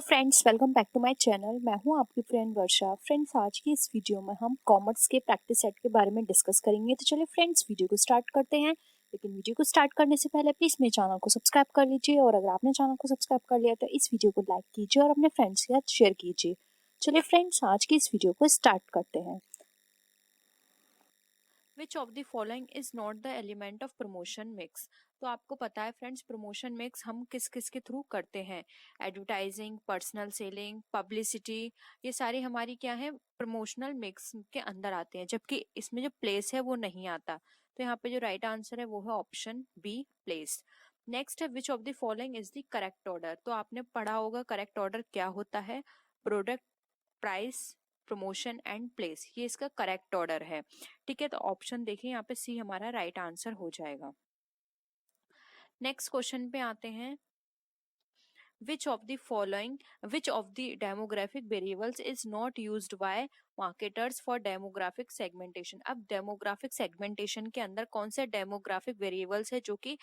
Hello friends, welcome back to my channel. मैं हूं आपकी फ्रेंड वर्षा। फ्रेंड्स, आज की इस वीडियो में हम कॉमर्स के प्रैक्टिस सेट के बारे में डिस्कस करेंगे। तो चलिए फ्रेंड्स, वीडियो को स्टार्ट करते हैं। लेकिन वीडियो को स्टार्ट करने से पहले प्लीज़ मेरे चैनल को सब्सक्राइब कर लीजिए, और अगर आपने चैनल को सब्सक्राइब कर लिया तो इस वीडियो को लाइक कीजिए और अपने फ्रेंड्स के साथ शेयर कीजिए। चलिए फ्रेंड्स, आज की इस वीडियो को स्टार्ट करते हैं। विच of the following is not the element of promotion mix. तो आपको पता है फ्रेंड्स, प्रमोशन मिक्स हम किस किस के थ्रू करते हैं। एडवर्टाइजिंग, पर्सनल सेलिंग, पब्लिसिटी, ये सारी हमारी क्या है, प्रमोशनल मिक्स के अंदर आते हैं। जबकि इसमें जो प्लेस है वो नहीं आता। तो यहाँ पे जो राइट आंसर है वो है ऑप्शन बी, प्लेस। नेक्स्ट है which of the following is the correct order. तो आपने पढ़ा होगा करेक्ट ऑर्डर क्या होता है। Product, price, promotion and place, ये इसका करेक्ट ऑर्डर है। ठीक है, तो ऑप्शन देखिए यहाँ पे सी हमारा राइट आंसर हो जाएगा। नेक्स्ट क्वेश्चन पे आते हैं। which of the following which of the demographic variables is not used by marketers for demographic segmentation। अब demographic segmentation के अंदर कौन से demographic variables है जो कि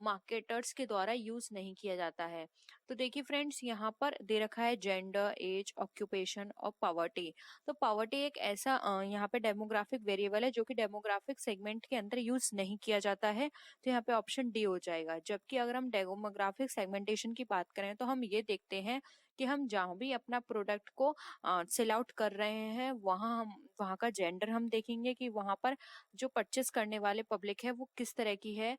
marketers के द्वारा यूज नहीं किया जाता है। तो देखिए फ्रेंड्स, यहाँ पर दे रखा है जेंडर, एज, ऑक्यूपेशन और पॉवर्टी। तो पॉवर्टी एक ऐसा यहाँ पे डेमोग्राफिक वेरिएबल है जो कि डेमोग्राफिक सेगमेंट के अंदर यूज नहीं किया जाता है। तो यहाँ पे ऑप्शन डी हो जाएगा। जबकि अगर हम डेमोग्राफिक सेगमेंटेशन की बात करें तो हम ये देखते हैं कि हम जहाँ भी अपना प्रोडक्ट को सेल आउट कर रहे हैं वहाँ का जेंडर हम देखेंगे कि वहाँ पर जो परचेस करने वाले पब्लिक है वो किस तरह की है,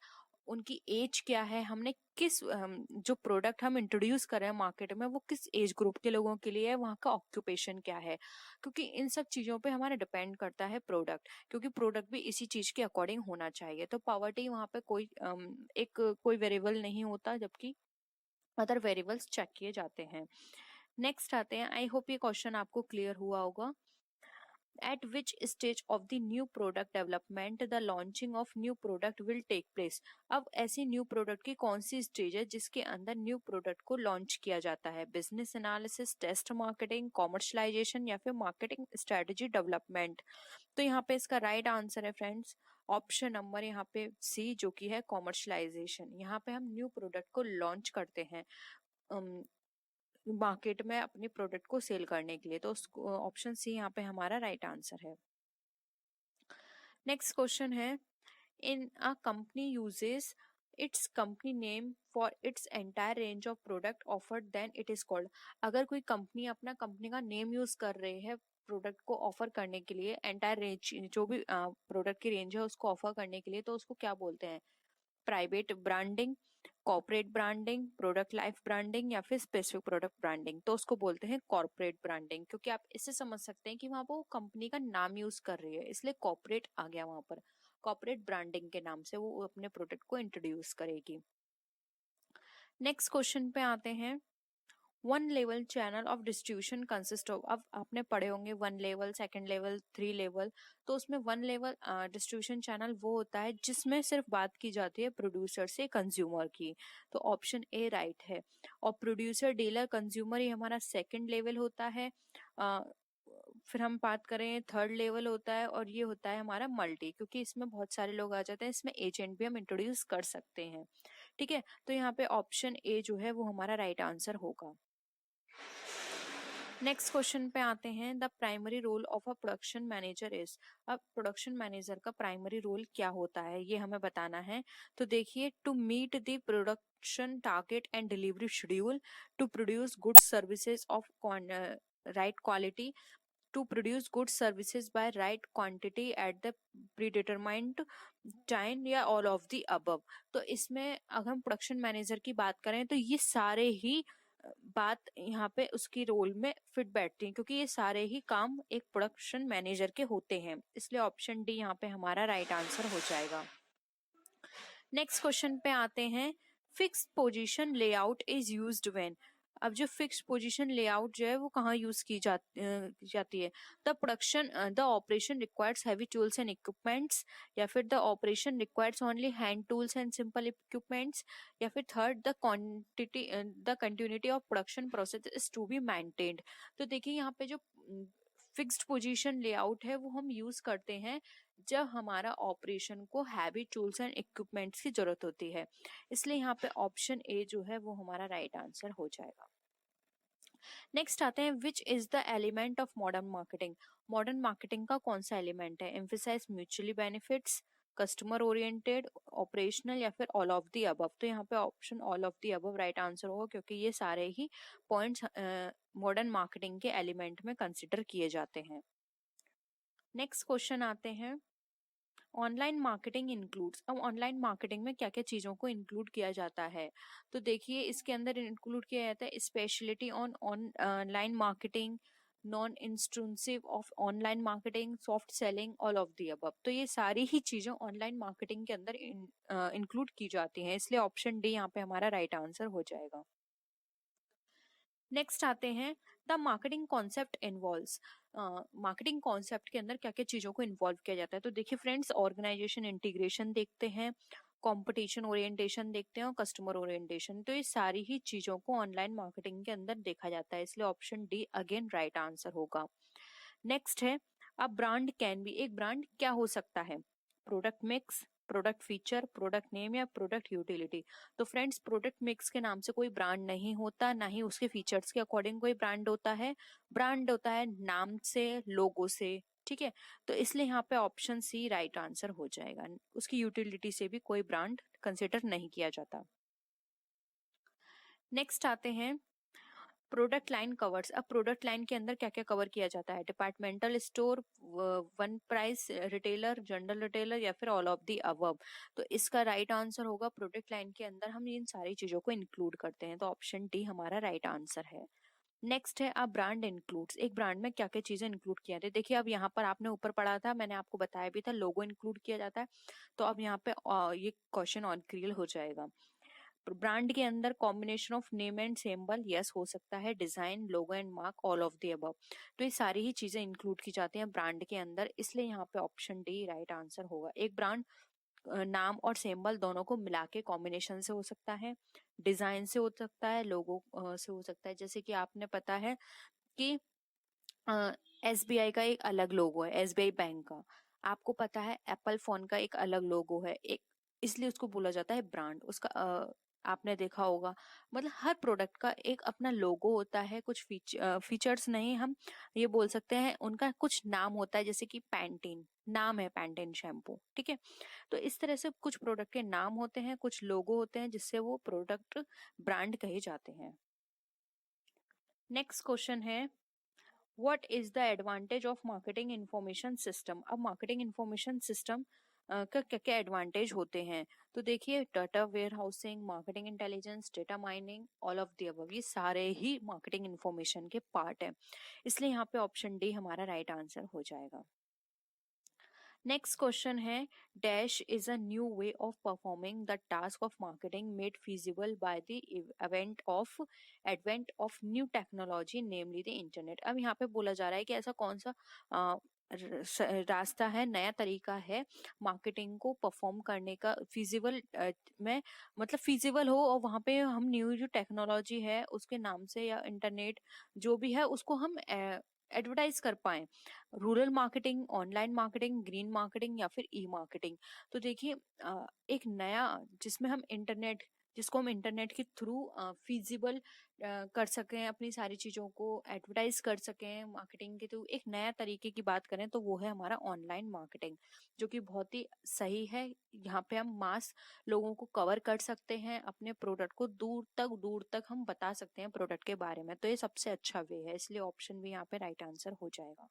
उनकी एज क्या है, हमने किस जो प्रोडक्ट हम इंट्रोड्यूस कर रहे हैं मार्केट में वो किस एज ग्रुप के लोगों के लिए है, वहाँ का ऑक्यूपेशन क्या है। क्योंकि इन सब चीज़ों पे हमारा डिपेंड करता है प्रोडक्ट, क्योंकि प्रोडक्ट भी इसी चीज़ के अकॉर्डिंग होना चाहिए। तो पॉवर्टी वहाँ पे कोई वेरिएबल नहीं होता, जबकि अदर वेरिएबल्स चेक किए जाते हैं। नेक्स्ट आते हैं। आई होप ये क्वेश्चन आपको क्लियर हुआ होगा। At which stage of the new product development the launching of new product will take place। अब ऐसी न्यू प्रोडक्ट की कौन सी स्टेज है जिसके अंदर न्यू प्रोडक्ट को लॉन्च किया जाता है। Business analysis, test marketing, commercialisation या फिर मार्केटिंग स्ट्रेटजी डेवलपमेंट। तो यहाँ पे इसका राइट आंसर है फ्रेंड्स ऑप्शन नंबर यहाँ पे सी, जो कि है कॉमर्शलाइजेशन। यहाँ पे हम न्यू प्रोडक्ट को लॉन्च करते हैं मार्केट में अपने प्रोडक्ट को सेल करने के लिए। तो ऑप्शन सी यहाँ पे हमारा राइट आंसर है। नेक्स्ट क्वेश्चन है। In a company uses its company name for its entire range of product offered then it is called. अगर कोई कंपनी अपना कंपनी का नेम यूज कर रही है प्रोडक्ट को ऑफर करने के लिए, एंटायर रेंज जो भी प्रोडक्ट की रेंज है उसको ऑफर करने के लिए, तो उसको क्या बोलते हैं। Private branding, corporate branding, product life branding या फिर स्पेसिफिक प्रोडक्ट ब्रांडिंग। तो उसको बोलते हैं कॉर्पोरेट ब्रांडिंग, क्योंकि आप इससे समझ सकते हैं कि वहां पर वो कंपनी का नाम यूज कर रही है, इसलिए कॉर्पोरेट आ गया वहां पर। कॉर्पोरेट ब्रांडिंग के नाम से वो अपने प्रोडक्ट को इंट्रोड्यूस करेगी। नेक्स्ट क्वेश्चन पे आते हैं। One level channel of distribution consist of. अब आपने पढ़े होंगे one level, second level, three level. तो उसमें वन लेवल डिस्ट्रीब्यूशन चैनल वो होता है जिसमें सिर्फ बात की जाती है प्रोड्यूसर से कंज्यूमर की। तो ऑप्शन ए राइट है। और प्रोड्यूसर, डीलर, कंज्यूमर ये हमारा सेकंड लेवल होता है। फिर हम बात करें थर्ड लेवल होता है, और ये होता है हमारा मल्टी, क्योंकि इसमें बहुत सारे लोग आ जाते हैं, इसमें एजेंट भी हम इंट्रोड्यूस कर सकते हैं। ठीक है, तो यहाँ पे ऑप्शन ए जो है वो हमारा राइट आंसर होगा। नेक्स्ट क्वेश्चन पे आते हैं। The primary role of a production manager is. अब प्रोडक्शन मैनेजर का प्राइमरी रोल क्या होता है ये हमें बताना है। तो देखिए, to meet the production target and delivery schedule, to produce goods services of right quality, to produce goods services by right quantity at the predetermined time, या all of the above। तो इसमें अगर हम प्रोडक्शन मैनेजर की बात करें तो ये सारे ही बात यहाँ पे उसकी रोल में फिट बैठती है, क्योंकि ये सारे ही काम एक प्रोडक्शन मैनेजर के होते हैं, इसलिए ऑप्शन डी यहाँ पे हमारा राइट आंसर हो जाएगा। नेक्स्ट क्वेश्चन पे आते हैं। Fixed position layout is used when. अब जो फिक्स्ड पोजीशन लेआउट जो है वो कहाँ यूज की जाती है। The operation requires heavy tools and equipments, या फिर the operation requires only hand tools and simple equipments, या फिर third the continuity of production process is to be maintained. तो देखिए यहाँ पे जो फिक्स्ड पोजीशन लेआउट है वो हम यूज करते हैं जब हमारा ऑपरेशन को हैवी टूल्स एंड इक्विपमेंट्स की जरूरत होती है, इसलिए यहाँ पे ऑप्शन ए जो है वो हमारा राइट आंसर हो जाएगा। नेक्स्ट आते हैं, which is the element of modern marketing. Modern marketing का कौन सा एलिमेंट है? Emphasise mutually benefits, customer oriented, operational, या फिर ऑल ऑफ द अबव। तो यहाँ पे option all of the above right answer होगा, क्योंकि ये सारे ही पॉइंट्स मॉडर्न मार्केटिंग के एलिमेंट में कंसिडर किए जाते हैं। नेक्स्ट क्वेश्चन आते हैं, ऑनलाइन मार्केटिंग इंक्लूड्स। अब ऑनलाइन मार्केटिंग में क्या क्या चीज़ों को इंक्लूड किया जाता है? तो देखिए, इसके अंदर इंक्लूड किया जाता है speciality on online marketing, non intrusive of online marketing, soft selling, all of the above. तो ये सारी ही चीज़ें ऑनलाइन मार्केटिंग के अंदर इंक्लूड की जाती हैं, इसलिए ऑप्शन डी यहाँ पे हमारा राइट आंसर हो जाएगा। नेक्स्ट आते हैं, the marketing concept involves. Marketing concept के अंदर क्या क्या चीज़ों को इन्वॉल्व किया जाता है? तो देखिए फ्रेंड्स, ऑर्गेनाइजेशन इंटीग्रेशन देखते हैं, कंपटीशन ओरिएंटेशन देखते हैं, और कस्टमर ओरिएंटेशन। तो ये सारी ही चीज़ों को ऑनलाइन मार्केटिंग के अंदर देखा जाता है, इसलिए option D again right answer होगा। नेक्स्ट है, अब ब्रांड कैन बी। एक ब्रांड क्या हो सकता है? Product mix, product feature, product name, या प्रोडक्ट यूटिलिटी। तो फ्रेंड्स, प्रोडक्ट मिक्स के नाम से कोई ब्रांड नहीं होता, ना ही उसके फीचर्स के अकॉर्डिंग कोई ब्रांड होता है। ब्रांड होता है नाम से, लोगो से, ठीक है। तो इसलिए यहाँ पे ऑप्शन सी राइट आंसर हो जाएगा, उसकी यूटिलिटी से भी कोई ब्रांड कंसिडर नहीं किया जाता। नेक्स्ट आते हैं, प्रोडक्ट लाइन कवर्स। अब प्रोडक्ट लाइन के अंदर क्या क्या कवर किया जाता है? Departmental store, one price retailer, general retailer, या फिर ऑल ऑफ दी अबव। तो इसका राइट आंसर होगा, प्रोडक्ट लाइन के अंदर हम इन सारी चीजों को इंक्लूड करते हैं, तो ऑप्शन डी हमारा राइट आंसर है। नेक्स्ट है, अब ब्रांड इंक्लूड्स। एक ब्रांड में क्या क्या चीजें इंक्लूड किया जाती है? देखिए, अब यहाँ पर आपने ऊपर पढ़ा था, मैंने आपको बताया भी था, लोगो इंक्लूड किया जाता है। तो अब यहाँ पे ये क्वेश्चन ऑन क्लियर हो जाएगा। ब्रांड के अंदर combination of name and symbol, yes हो सकता है। Design, logo and mark, all of the above. तो ये सारी ही चीजें इंक्लूड की जाती हैं ब्रांड के अंदर, इसलिए यहाँ पे ऑप्शन डी राइट आंसर होगा। एक ब्रांड नाम और सिंबल दोनों को मिला के कॉम्बिनेशन से हो सकता है, डिजाइन से हो सकता है, लोगो से हो सकता है। जैसे कि आपने पता है कि एसबीआई का एक अलग लोगो है, एसबीआई बैंक का। आपको पता है एप्पल फोन का एक अलग लोगो है, एक, इसलिए उसको बोला जाता है ब्रांड। उसका आपने देखा होगा, मतलब हर प्रोडक्ट का एक अपना लोगो होता है। कुछ फीचर्स नहीं, हम ये बोल सकते हैं उनका कुछ नाम होता है, जैसे कि पैंटीन नाम है, पैंटीन शैम्पू, ठीक है। तो इस तरह से कुछ प्रोडक्ट के नाम होते हैं, कुछ लोगो होते हैं, जिससे वो प्रोडक्ट ब्रांड कहे जाते हैं। नेक्स्ट क्वेश्चन है, what is the advantage of marketing information system. अब मार्केटिंग इंफॉर्मेशन सिस्टम का क्या क्या एडवांटेज होते हैं? तो देखिए, data warehousing, marketing intelligence, data mining, all of the above, ये सारे ही मार्केटिंग इंफॉर्मेशन के पार्ट है, इसलिए यहाँ पे ऑप्शन डी हमारा राइट आंसर हो जाएगा। नेक्स्ट क्वेश्चन है, dash is a new way of performing the task of marketing made feasible by the advent of new technology namely the internet. अब यहाँ पे बोला जा रहा है कि ऐसा कौन सा रास्ता है, नया तरीका है मार्केटिंग को परफॉर्म करने का, फिजिबल में, मतलब फिजिबल हो, और वहाँ पे हम न्यू जो टेक्नोलॉजी है उसके नाम से, या इंटरनेट जो भी है उसको हम एडवर्टाइज कर पाए। Rural marketing, online marketing, green marketing, या फिर ई मार्केटिंग। तो देखिए, एक नया, जिसमें हम इंटरनेट, जिसको हम इंटरनेट के थ्रू फिजिबल कर सकें, अपनी सारी चीज़ों को एडवर्टाइज कर सकें मार्केटिंग के थ्रू, एक नया तरीके की बात करें तो वो है हमारा ऑनलाइन मार्केटिंग, जो कि बहुत ही सही है। यहाँ पे हम मास लोगों को कवर कर सकते हैं, अपने प्रोडक्ट को दूर तक हम बता सकते हैं प्रोडक्ट के बारे में, तो ये सबसे अच्छा वे है, इसलिए ऑप्शन भी यहाँ पे राइट आंसर हो जाएगा।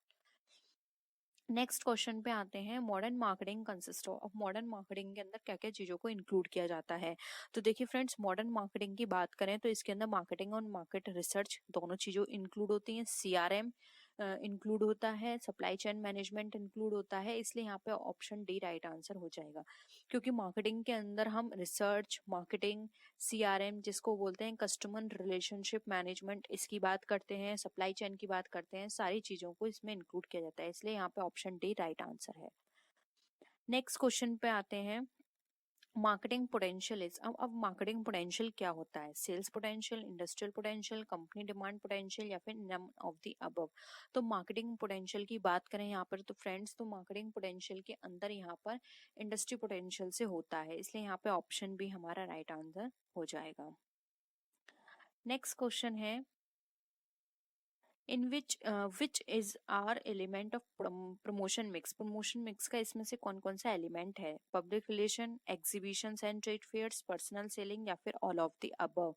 नेक्स्ट क्वेश्चन पे आते हैं, modern marketing consist of. Modern marketing के अंदर क्या क्या चीज़ों को इंक्लूड किया जाता है? तो देखिए फ्रेंड्स, मॉडर्न मार्केटिंग की बात करें तो इसके अंदर मार्केटिंग और मार्केट रिसर्च दोनों चीज़ों इंक्लूड होती हैं। सीआरएम इंक्लूड होता है, सप्लाई चेन मैनेजमेंट इंक्लूड होता है, इसलिए यहाँ पे ऑप्शन डी राइट आंसर हो जाएगा। क्योंकि मार्केटिंग के अंदर हम रिसर्च, मार्केटिंग, सीआरएम जिसको बोलते हैं कस्टमर रिलेशनशिप मैनेजमेंट, इसकी बात करते हैं, सप्लाई चेन की बात करते हैं, सारी चीज़ों को इसमें इंक्लूड किया जाता है, इसलिए यहाँ पे ऑप्शन डी राइट आंसर है। नेक्स्ट क्वेश्चन पे आते हैं, मार्केटिंग पोटेंशियल इज। अब मार्केटिंग पोटेंशियल क्या होता है? Sales potential, industrial potential, company demand potential, या फिर नम ऑफ द अबव। तो मार्केटिंग पोटेंशियल की बात करें यहाँ पर तो फ्रेंड्स, तो मार्केटिंग पोटेंशियल के अंदर यहाँ पर इंडस्ट्री पोटेंशियल से होता है, इसलिए यहाँ पे ऑप्शन भी हमारा राइट आंसर हो जाएगा। नेक्स्ट क्वेश्चन है, in which is are element of promotion mix. Promotion mix का इसमें से कौन कौन सा एलिमेंट है? Public relation, exhibition and trade fairs, personal selling या फिर ऑल ऑफ द अबव।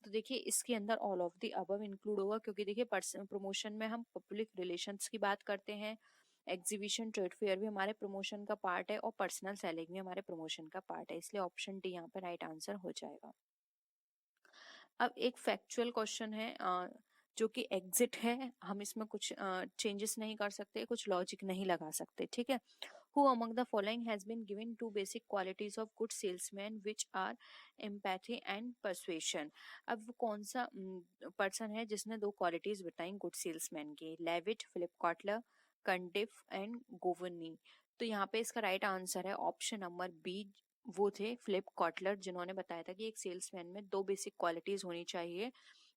तो देखिए इसके अंदर all of the above include होगा, क्योंकि देखिए प्रमोशन में हम पब्लिक रिलेशंस की बात करते हैं, एग्जीबिशन ट्रेड फेयर भी हमारे प्रमोशन का पार्ट है और पर्सनल सेलिंग भी हमारे प्रमोशन का पार्ट है, इसलिए ऑप्शन डी यहाँ पे राइट आंसर हो जाएगा। अब एक फैक्चुअल क्वेश्चन है जो कि एग्जिट है, हम इसमें कुछ चेंजेस नहीं कर सकते, कुछ लॉजिक नहीं लगा सकते, ठीक है। Who among the following has been given two basic qualities of good salesman which are empathy and persuasion? अब वो कौन सा पर्सन है जिसने दो क्वालिटीज बताई गुड सेल्समैन की? Levitt, Philip Kotler, Cundiff and Govoni. तो यहाँ पे इसका राइट आंसर है ऑप्शन नंबर बी, वो थे फिलिप कॉटलर, जिन्होंने बताया था कि एक सेल्समैन में दो बेसिक क्वालिटीज होनी चाहिए,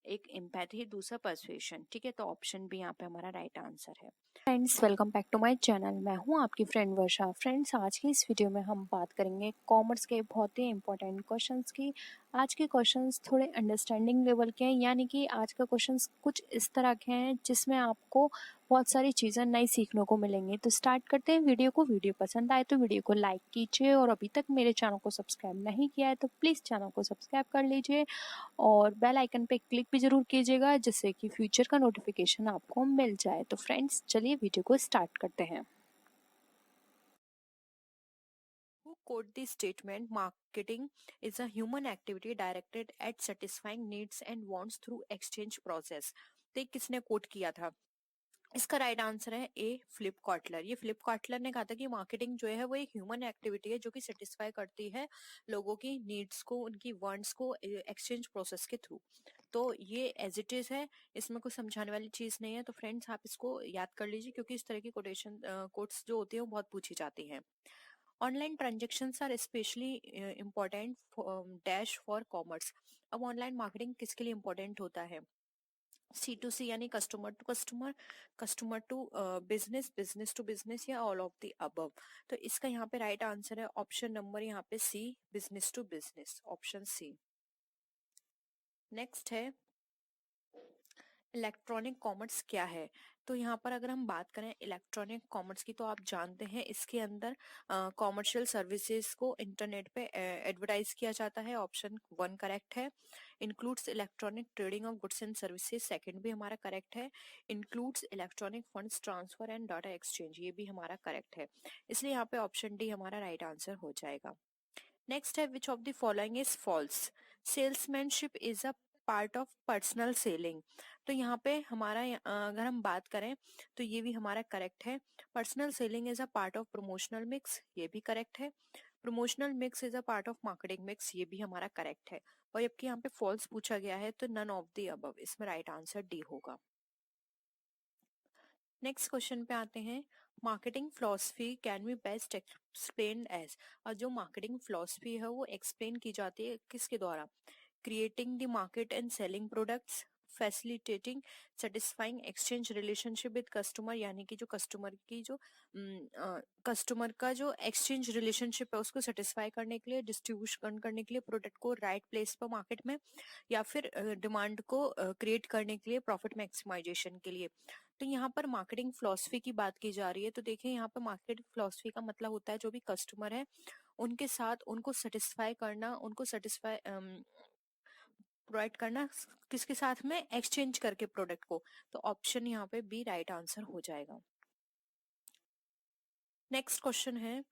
एक एम्पैथी, दूसरा पर्सुएशन, ठीक है। तो ऑप्शन बी यहाँ पे हमारा राइट आंसर है। Friends welcome back to my channel, मैं हूँ आपकी फ्रेंड वर्षा। फ्रेंड्स आज की इस वीडियो में हम बात करेंगे कॉमर्स के बहुत ही इंपॉर्टेंट क्वेश्चंस की। आज के क्वेश्चंस थोड़े अंडरस्टैंडिंग लेवल के हैं, यानी कि आज का क्वेश्चंस कुछ इस तरह के हैं जिसमें आपको बहुत सारी चीज़ें नई सीखने को मिलेंगी। तो स्टार्ट करते हैं वीडियो को। वीडियो पसंद आए तो वीडियो को लाइक कीजिए, और अभी तक मेरे चैनल को सब्सक्राइब नहीं किया है तो प्लीज़ चैनल को सब्सक्राइब कर लीजिए और बेल आइकन पे क्लिक भी जरूर कीजिएगा, जिससे कि फ्यूचर का नोटिफिकेशन आपको मिल जाए। तो फ्रेंड्स चलिए वीडियो को स्टार्ट करते हैं। Who quote the statement marketing is a human activity directed at satisfying needs and wants through exchange process? तो ये किसने कोट किया था? इसका राइट आंसर है ए, फ्लिप कॉटलर। ये फ्लिप कॉटलर ने कहा था कि मार्केटिंग जो है वो एक ह्यूमन एक्टिविटी है जो कि सेटिस्फाई करती है लोगों की नीड्स को, उनकी वांट्स को एक्सचेंज प्रोसेस के थ्रू। तो ये एज इट इज है, इसमें कुछ समझाने वाली चीज नहीं है। तो फ्रेंड्स आप इसको याद कर लीजिए, क्योंकि इस तरह की कोटेशन कोट्स जो होती है वो बहुत पूछी जाती हैं। Online transactions are specially important dash for commerce. अब ऑनलाइन मार्केटिंग किसके लिए इम्पोर्टेंट होता है? C2C यानी customer to customer, customer to business, business to business, या ऑल ऑफ द अबव। तो इसका यहाँ पे राइट आंसर है ऑप्शन नंबर यहाँ पे C, business to business, option C. Next है इलेक्ट्रॉनिक कॉमर्स क्या है? तो यहाँ पर अगर हम बात करें इलेक्ट्रॉनिक कॉमर्स की, तो आप जानते हैं इसके अंदर कॉमर्शियल सर्विसेज को इंटरनेट पे एडवर्टाइज किया जाता है, ऑप्शन वन करेक्ट है। Includes electronic trading of goods and services, second भी हमारा करेक्ट है। Includes electronic funds transfer and data exchange, ये भी हमारा करेक्ट है, इसलिए यहाँ पे ऑप्शन डी हमारा राइट आंसर हो जाएगा। नेक्स्ट है which of the following is false? Salesmanship is a part of personal selling. तो यहाँ पे हमारा अगर हम बात करें तो ये भी हमारा करेक्ट है। Personal selling is a part of promotional mix, ये भी करेक्ट है। Promotional mix is a part of marketing mix, ये भी हमारा करेक्ट है। और जबकि यहाँ पे फॉल्स पूछा गया है तो नन ऑफ द अबव, इसमें राइट आंसर डी होगा। नेक्स्ट क्वेश्चन पे आते हैं। Marketing philosophy can be best explain as. और जो मार्केटिंग फिलोसफी है वो एक्सप्लेन की जाती है किसके द्वारा? Creating the market and selling products, facilitating satisfying exchange relationship with customer, यानी कि जो कस्टमर की जो कस्टमर का जो एक्सचेंज रिलेशनशिप है उसको सेटिस्फाई करने के लिए, डिस्ट्रीब्यूशन करने के लिए प्रोडक्ट को राइट प्लेस पर मार्केट में, या फिर डिमांड को क्रिएट करने के लिए प्रॉफिट मैक्सिमाइजेशन के लिए। तो यहाँ पर मार्केटिंग फिलोसफी की बात की जा रही है। तो देखिए यहाँ पर मार्केटिंग फिलोसफी का मतलब होता है जो भी कस्टमर है उनके साथ उनको सेटिस्फाई करना, उनको सेटिस्फाई प्रोवाइड करना, किसके साथ में? एक्सचेंज करके प्रोडक्ट को। तो ऑप्शन यहाँ पे बी राइट आंसर हो जाएगा। नेक्स्ट क्वेश्चन है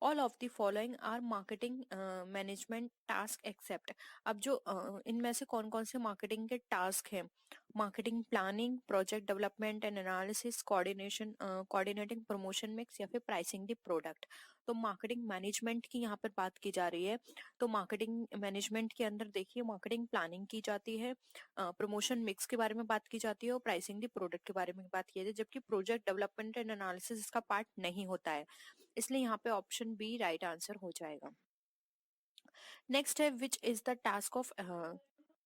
all of the following are marketing management task except. अब जो इनमें से कौन कौन से मार्केटिंग के टास्क हैं? Marketing planning, project development and analysis, coordination, coordinating promotion mix, या फिर प्राइसिंग द प्रोडक्ट। तो मार्केटिंग मैनेजमेंट की यहाँ पर बात की जा रही है। तो मार्केटिंग मैनेजमेंट के अंदर देखिए मार्केटिंग प्लानिंग की जाती है, प्रमोशन मिक्स के बारे में बात की जाती है और प्राइसिंग द प्रोडक्ट के बारे में बात की जाती है, जबकि प्रोजेक्ट डेवलपमेंट एंड एनालिसिस इसका पार्ट नहीं होता है, इसलिए यहाँ पे ऑप्शन बी राइट आंसर हो जाएगा। नेक्स्ट है विच is the task of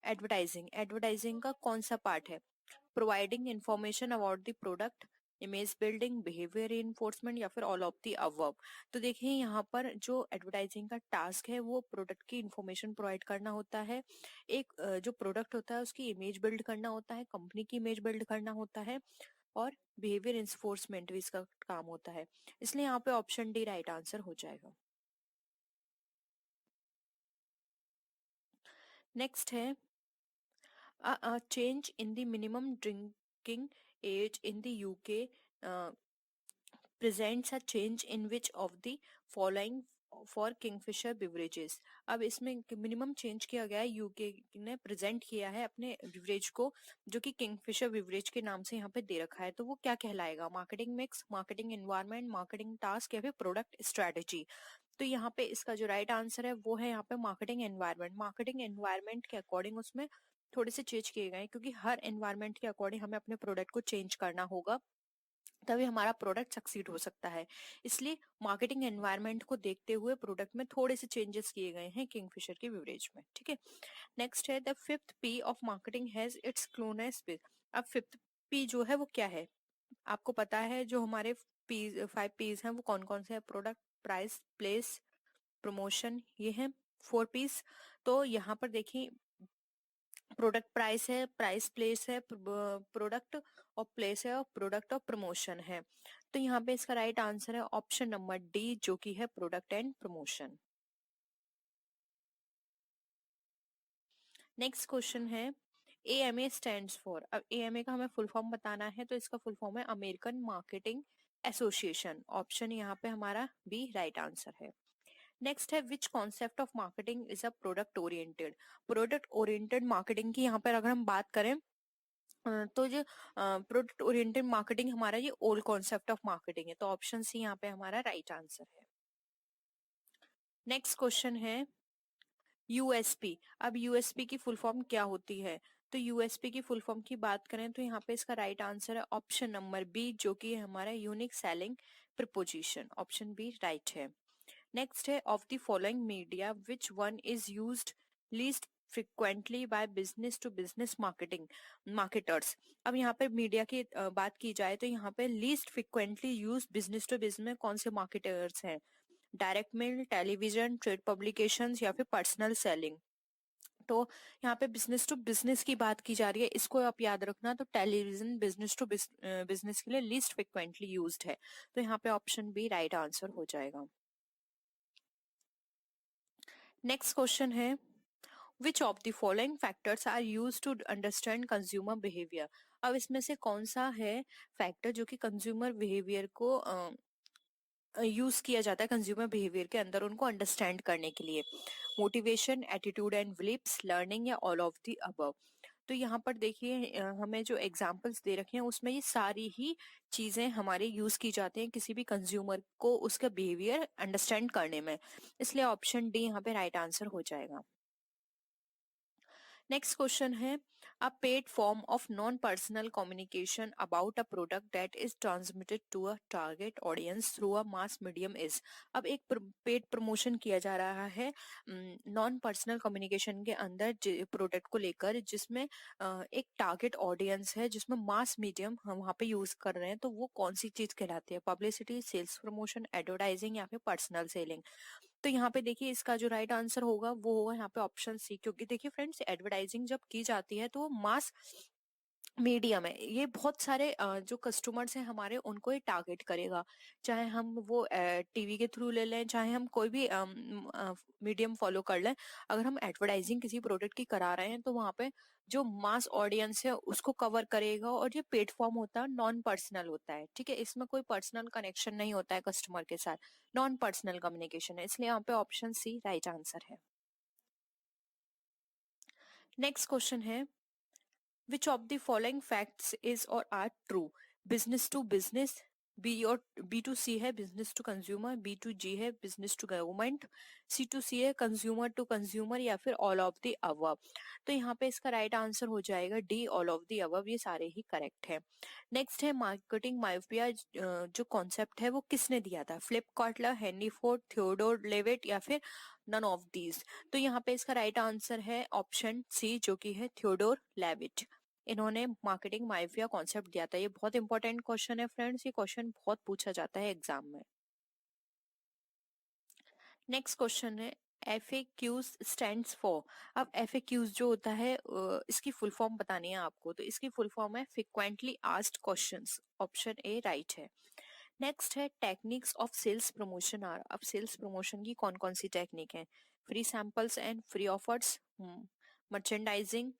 advertising. Advertising का कौन सा पार्ट है? Providing information about the product, image building, behaviour enforcement या फिर ऑल ऑफ द अबव। तो देखिए यहाँ पर जो एडवर्टाइजिंग का टास्क है वो प्रोडक्ट की इंफॉर्मेशन प्रोवाइड करना होता है, एक जो प्रोडक्ट होता है उसकी इमेज बिल्ड करना होता है, कंपनी की इमेज बिल्ड करना होता है, और बिहेवियर इन्फोर्समेंट भी इसका काम होता है। इसलिए यहाँ पे ऑप्शन डी राइट आंसर हो जाएगा। नेक्स्ट है a change in the minimum drinking age in the UK presents a change in which of the following for Kingfisher beverages. अब इसमें मिनिमम चेंज किया गया है, यूके ने प्रेजेंट किया है अपने बिवरेज को जो कि किंगफिशर बिवरेज के नाम से यहाँ पे दे रखा है। तो वो क्या कहलाएगा? Marketing mix, marketing environment, marketing task या फिर प्रोडक्ट स्ट्रेटेजी। तो यहाँ पे इसका जो राइट आंसर है वो है यहाँ पे मार्केटिंग एनवायरनमेंट। मार्केटिंग एनवायरनमेंट के अकॉर्डिंग उसमें थोड़े से चेंज किए गए हैं, क्योंकि हर एनवायरनमेंट के अकॉर्डिंग हमें अपने प्रोडक्ट को चेंज करना होगा, तभी हमारा प्रोडक्ट सक्सीड हो सकता है। इसलिए मार्केटिंग एनवायरनमेंट को देखते हुए प्रोडक्ट में थोड़े से चेंजेस किए गए हैं किंगफिशर की बिवरेज में। ठीक है, नेक्स्ट है the fifth P of marketing has its closeness पे। अब फिफ्थ पी जो है वो क्या है? आपको पता है जो हमारे पी 5 पीज हैं वो कौन कौन से हैं? प्रोडक्ट, प्राइस, प्लेस, प्रमोशन, ये है 4 पीस। तो यहाँ पर देखिए प्रोडक्ट प्राइस है, प्राइस प्लेस है, प्रोडक्ट और प्लेस है, और प्रोडक्ट और प्रमोशन है। तो यहाँ पे इसका राइट आंसर है ऑप्शन नंबर डी जो कि है product and promotion. Next question है AMA स्टैंड्स फॉर। अब AMA का हमें फुल फॉर्म बताना है, तो इसका फुल फॉर्म है अमेरिकन मार्केटिंग एसोसिएशन। ऑप्शन यहाँ पे हमारा बी राइट आंसर है। नेक्स्ट है विच concept of marketing is a product oriented. Product oriented marketing की यहाँ पर अगर हम बात करें तो जो प्रोडक्ट ओरिएंटेड मार्केटिंग हमारा ये ओल्ड कॉन्सेप्ट ऑफ मार्केटिंग है। तो ऑप्शन सी यहाँ पे हमारा राइट आंसर है। नेक्स्ट क्वेश्चन है यूएसपी। अब यूएसपी की फुल फॉर्म क्या होती है? तो यूएसपी की फुल फॉर्म की बात करें तो यहाँ पे इसका राइट आंसर है ऑप्शन नंबर बी जो कि है हमारा unique selling proposition. Option B right है। नेक्स्ट है of the following media which one is used least frequently by business to business marketing marketers. अब यहाँ पे मीडिया की बात की जाए तो यहाँ पे least frequently use business to business में कौन से मार्केटर्स हैं? Direct mail, television, trade publications या फिर पर्सनल सेलिंग। तो यहाँ पे बिजनेस टू बिजनेस की बात की जा रही है, इसको आप याद रखना। तो टेलीविजन बिजनेस टू बिजनेस के लिए लीस्ट फ्रिक्वेंटली यूज्ड है। तो यहाँ पे ऑप्शन बी राइट आंसर हो जाएगा। नेक्स्ट क्वेश्चन है which of the following factors are use to understand consumer behaviour. अब इसमें से कौन सा है फैक्टर जो कि कंज्यूमर बिहेवियर को यूज किया जाता है कंज्यूमर बिहेवियर के अंदर उनको अंडरस्टैंड करने के लिए? Motivation, attitude and beliefs, learning या ऑल ऑफ द अबव। तो यहाँ पर देखिए हमें जो एग्जांपल्स दे रखे हैं उसमें ये सारी ही चीजें हमारे यूज की जाती हैं किसी भी कंज्यूमर को उसका बिहेवियर अंडरस्टैंड करने में। इसलिए ऑप्शन डी यहाँ पे राइट आंसर हो जाएगा। नेक्स्ट क्वेश्चन है a paid form of non personal communication about a product that is transmitted to a target audience through a mass medium is. अब एक पेड प्रमोशन किया जा रहा है नॉन पर्सनल कम्युनिकेशन के अंदर प्रोडक्ट को लेकर, जिसमें एक टारगेट ऑडियंस है जिसमें मास मीडियम हम वहाँ पे यूज कर रहे हैं। तो वो कौन सी चीज कहलाती है? पब्लिसिटी, सेल्स प्रमोशन, एडवर्टाइजिंग या फिर पर्सनल सेलिंग। तो यहाँ पे देखिए इसका जो राइट आंसर होगा वो होगा यहाँ पे ऑप्शन सी, क्योंकि देखिए फ्रेंड्स एडवर्टाइजिंग जब की जाती है तो वो मास मीडियम है, ये बहुत सारे जो कस्टमर्स हैं हमारे उनको ये टारगेट करेगा। चाहे हम वो टीवी के थ्रू ले लें, चाहे हम कोई भी मीडियम फॉलो कर लें, अगर हम एडवर्टाइजिंग किसी प्रोडक्ट की करा रहे हैं तो वहाँ पे जो मास ऑडियंस है उसको कवर करेगा। और ये प्लेटफॉर्म होता है नॉन पर्सनल होता है, ठीक है, इसमें कोई पर्सनल कनेक्शन नहीं होता है कस्टमर के साथ, नॉन पर्सनल कम्युनिकेशन है। इसलिए यहाँ पे ऑप्शन सी राइट आंसर है। नेक्स्ट क्वेश्चन है which of the following facts is or are true? Business to business, B और B2C है बिजनेस टू कंज्यूमर, B2G है बिजनेस टू गवर्नमेंट, C2C है कंज्यूमर टू कंज्यूमर या फिर all of the above. तो यहाँ पे इसका राइट आंसर हो जाएगा D all of the above, ये सारे ही करेक्ट है। नेक्स्ट है मार्केटिंग मायोपिया जो कॉन्सेप्ट है वो किसने दिया था? Philip Kotler, Henry Ford, Theodore Levitt या फिर नन ऑफ दीज। तो यहाँ पे इसका राइट आंसर है ऑप्शन सी जो कि है थियोडोर लेविट। इन्होंने मार्केटिंग माफिया कॉन्सेप्ट दिया था। ये बहुत इंपॉर्टेंट क्वेश्चन है फ्रेंड्स, ये क्वेश्चन बहुत पूछा जाता है एग्जाम में। नेक्स्ट क्वेश्चन है FAQs स्टैंड्स फॉर। अब FAQs जो होता है इसकी फुल फॉर्म बतानी है आपको, तो इसकी फुल फॉर्म है frequently asked questions, option A right है। नेक्स्ट है techniques of sales promotion are. अब सेल्स प्रमोशन की कौन कौन सी टेक्निक है? Free samples and free offers, merchandising,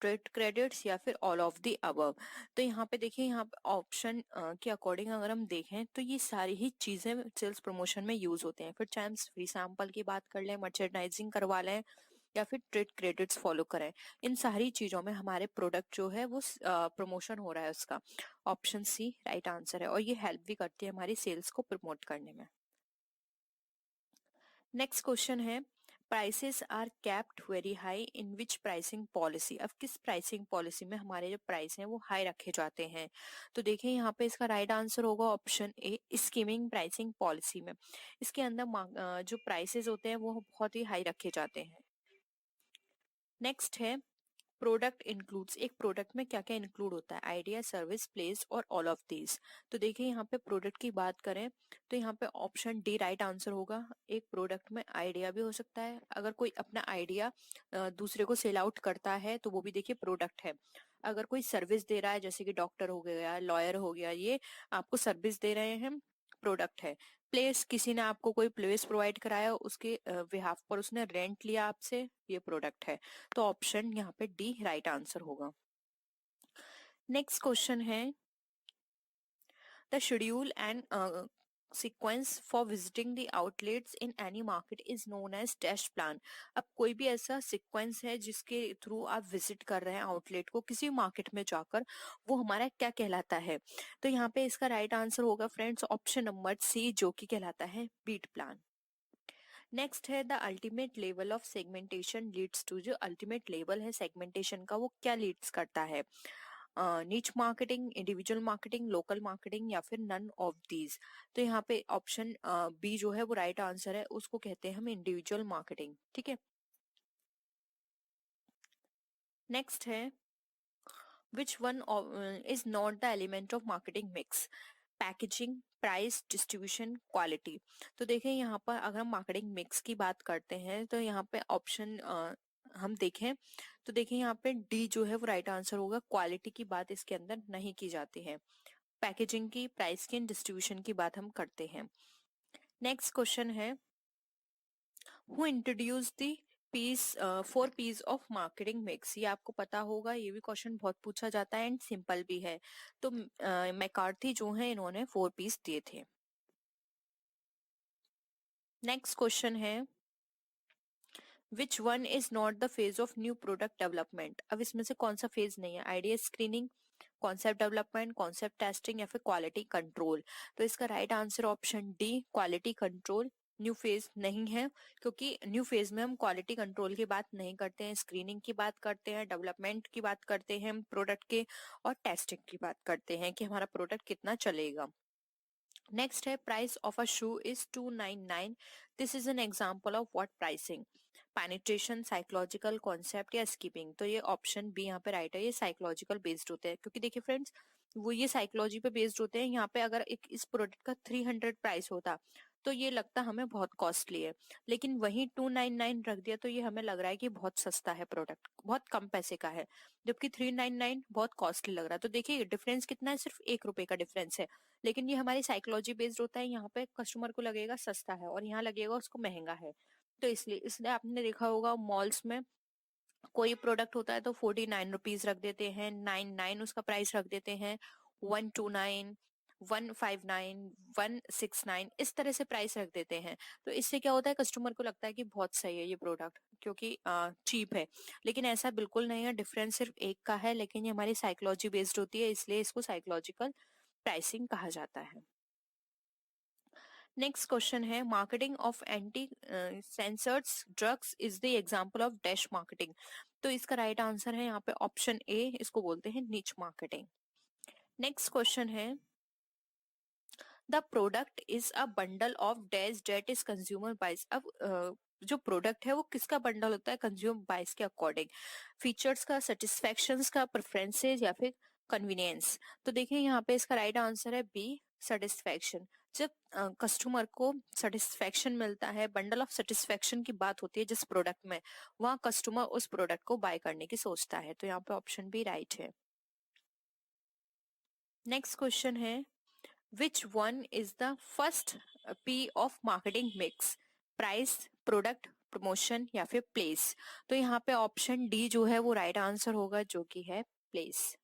trade credits, या फिर ऑल ऑफ द अबव। तो यहाँ पे देखिए, यहाँ पे ऑप्शन के अकॉर्डिंग अगर हम देखें तो ये सारी ही चीजें सेल्स प्रमोशन में यूज होते हैं। फिर चाहे हम फ्री सैंपल की बात कर लें, मर्चेंडाइजिंग करवा लें, या फिर ट्रेड क्रेडिट्स फॉलो करें, इन सारी चीजों में हमारे प्रोडक्ट जो है वो प्रमोशन हो रहा है उसका। ऑप्शन सी राइट आंसर है, और ये हेल्प भी करती है हमारी सेल्स को प्रमोट करने में। नेक्स्ट क्वेश्चन है prices are kept very high in which pricing policy. अब किस प्राइसिंग पॉलिसी में हमारे जो प्राइस हैं वो हाई रखे जाते हैं? तो देखिए यहाँ पे इसका राइट आंसर होगा option A skimming pricing policy में। इसके अंदर जो प्राइसेस होते हैं वो बहुत ही हाई रखे जाते हैं। नेक्स्ट है प्रोडक्ट इंक्लूड्स। एक प्रोडक्ट में क्या क्या इंक्लूड होता है? आइडिया, सर्विस, प्लेस और ऑल ऑफ दीज। तो देखिए यहाँ पे प्रोडक्ट की बात करें तो यहाँ पे ऑप्शन डी राइट आंसर होगा। एक प्रोडक्ट में आइडिया भी हो सकता है, अगर कोई अपना आइडिया दूसरे को सेल आउट करता है तो वो भी देखिए प्रोडक्ट है। अगर कोई सर्विस दे रहा है, जैसे कि डॉक्टर हो गया, लॉयर हो गया, ये आपको सर्विस दे रहे हैं, प्रोडक्ट है। प्लेस, किसी ने आपको कोई प्लेस प्रोवाइड कराया, उसके बिहाफ पर उसने रेंट लिया आपसे, ये प्रोडक्ट है। तो ऑप्शन यहाँ पे डी राइट आंसर होगा। नेक्स्ट क्वेश्चन है the schedule and sequence for visiting the outlets in any market is known as dash plan. अब कोई भी ऐसा सीक्वेंस है जिसके थ्रू आप विजिट कर रहे हैं आउटलेट को किसी मार्केट में जाकर, वो हमारा क्या कहलाता है? तो यहाँ पे इसका राइट आंसर होगा फ्रेंड्स ऑप्शन नंबर सी, जो कि कहलाता है बीट प्लान। नेक्स्ट है the ultimate level of segmentation leads to. जो अल्टीमेट लेवल है सेगमेंटेशन का वो क्या लीड्स करता है? Niche marketing, individual marketing, local marketing, या फिर नन ऑफ दीज। तो यहाँ पे ऑप्शन बी जो है वो राइट आंसर है, उसको कहते हैं हम इंडिविजुअल मार्केटिंग। ठीक है। नेक्स्ट है विच one is not the element of marketing mix? Packaging, price, distribution, quality. तो देखिए यहाँ पर अगर हम मार्केटिंग मिक्स की बात करते हैं तो यहाँ पे ऑप्शन हम देखें तो देखिए यहाँ पे डी जो है वो राइट आंसर होगा। क्वालिटी की बात इसके अंदर नहीं की जाती है, पैकेजिंग की, प्राइस की, डिस्ट्रीब्यूशन की बात हम करते हैं। नेक्स्ट क्वेश्चन है who introduced the peace 4 P's of marketing mix. ये आपको पता होगा, ये भी क्वेश्चन बहुत पूछा जाता है एंड सिंपल भी है। तो मैकार्थी जो है इन्होंने 4 P's दिए थे। नेक्स्ट क्वेश्चन है विच one is not the phase of new product development. अब इसमें से कौन सा फेज नहीं है? Idea screening, concept development, concept testing, या फिर क्वालिटी कंट्रोल। तो इसका right answer option D quality control. New phase नहीं है, क्योंकि न्यू फेज में हम क्वालिटी कंट्रोल की बात नहीं करते हैं, स्क्रीनिंग की बात करते हैं, डेवलपमेंट की बात करते हैं हम प्रोडक्ट के, और टेस्टिंग की बात करते हैं कि हमारा प्रोडक्ट कितना चलेगा। नेक्स्ट है price of a shoe is 299। This is an example of what pricing? Penetration, psychological, concept, या स्कीपिंग। तो ये ऑप्शन बी यहाँ पे राइट है, ये साइकोलॉजिकल बेस्ड होते हैं, क्योंकि देखिए फ्रेंड्स वो ये साइकोलॉजी पे बेस्ड होते हैं। यहाँ पे अगर एक इस प्रोडक्ट का 300 प्राइस होता तो ये लगता हमें बहुत कॉस्टली है, लेकिन वही 299 रख दिया तो ये हमें लग रहा है कि बहुत सस्ता है, प्रोडक्ट बहुत कम पैसे का है, जबकि 399 बहुत कॉस्टली लग रहा है। तो देखिए डिफरेंस कितना है, सिर्फ 1 रुपए का डिफरेंस है, लेकिन ये हमारी साइकोलॉजी बेस्ड होता है। यहाँ पे कस्टमर को लगेगा सस्ता है और यहाँ लगेगा उसको महंगा है। तो इसलिए आपने देखा होगा मॉल्स में कोई प्रोडक्ट होता है तो 49 रुपीज रख देते हैं, 99 उसका प्राइस रख देते हैं, 129, 159, 169, इस तरह से प्राइस रख देते हैं। तो इससे क्या होता है, कस्टमर को लगता है कि बहुत सही है ये प्रोडक्ट क्योंकि चीप है, लेकिन ऐसा बिल्कुल नहीं है। डिफरेंस सिर्फ एक का है, लेकिन ये हमारी साइकोलॉजी बेस्ड होती है, इसलिए इसको साइकोलॉजिकल प्राइसिंग कहा जाता है। नेक्स्ट क्वेश्चन है marketing of anti sensors drugs is the example of dash marketing. तो इसका राइट आंसर है यहाँ पे ऑप्शन ए, इसको बोलते हैं निच मार्केटिंग। नेक्स्ट क्वेश्चन है the product is a bundle of dash that is consumer buys. अब जो प्रोडक्ट है वो किसका बंडल होता है, कंज्यूम बाइस के अकॉर्डिंग, फीचर्स का, सेटिस्फेक्शंस का, प्रेफरेंसेस या फिर कन्वीनियंस। तो देखिए यहाँ पे इसका राइट आंसर है बी, सेटिस्फेक्शन। जब कस्टमर को सेटिस्फेक्शन मिलता है, बंडल ऑफ सेटिस्फेक्शन की बात होती है जिस प्रोडक्ट में, वहाँ कस्टमर उस प्रोडक्ट को बाय करने की सोचता है। तो यहाँ पे ऑप्शन बी राइट है। नेक्स्ट क्वेश्चन है, विच one is the first P of marketing mix, price, product, promotion या फिर प्लेस। तो यहाँ पे ऑप्शन डी जो है वो राइट आंसर होगा, जो कि है प्लेस।